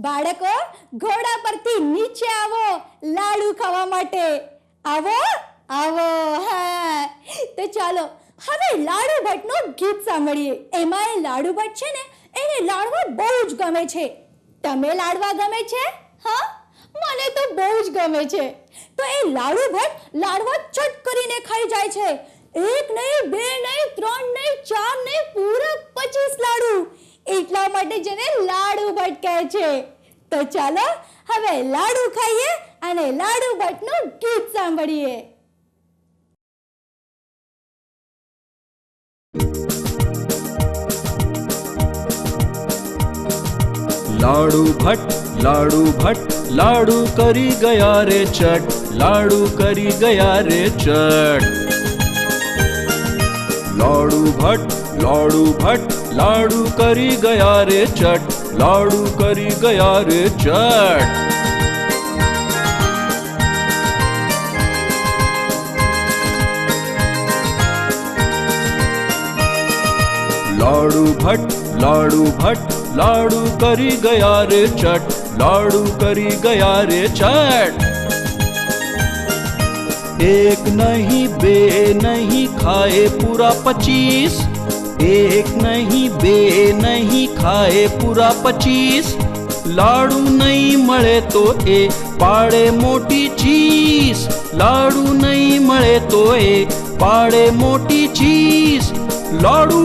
બાળકો ઘોડા પરથી નીચે આવો લાડુ ખાવા માટે. આવો આવો. હા, તો ચાલો હવે લાડુ ભટ્ટનું ગીત સાંભળીએ. એમાં એ લાડુ ભટ્ટ છે ને, એને લાડવા બહુ જ ગમે છે. તમે લાડવા ગમે છે? હા, મને તો બહુ જ ગમે છે. તો એ લાડુ ભટ્ટ લાડવા ચટ કરીને ખાઈ જાય છે. 1 નહીં, 2 નહીં, 3 નહીં, 4 નહીં, પૂરા 25 લાડુ. એટલા માટે જેને લાડુ ભટ્ટ કહે છે. તો ચાલો હવે લાડુ ખાઈએ અને લાડુ ભટ્ટનું ગીત સાંભળીએ. લાડુ ભટ્ટ લાડુ કરી ગયા રે ચટ, લાડુ કરી ગયા રે ચટ. લાડુ ભટ્ટ લાડુ કરી ગયા રે ચટ, લાડુ કરી ગયા રે ચટ. લાડુ ભટ્ટ લાડુ કરી ગયા રે ચટ, લાડુ કરી ગયા રે ચટ. 1 નહીં 2 નહીં ખાए પૂરા 25, 1 નહીં 2 નહીં ખાए પૂરા 25. લાડુ નહીં મળે તો એ પાડે મોટી ચીસ, લાડુ નહીં મળે તો એ પાડે મોટી ચીસ. લાડુ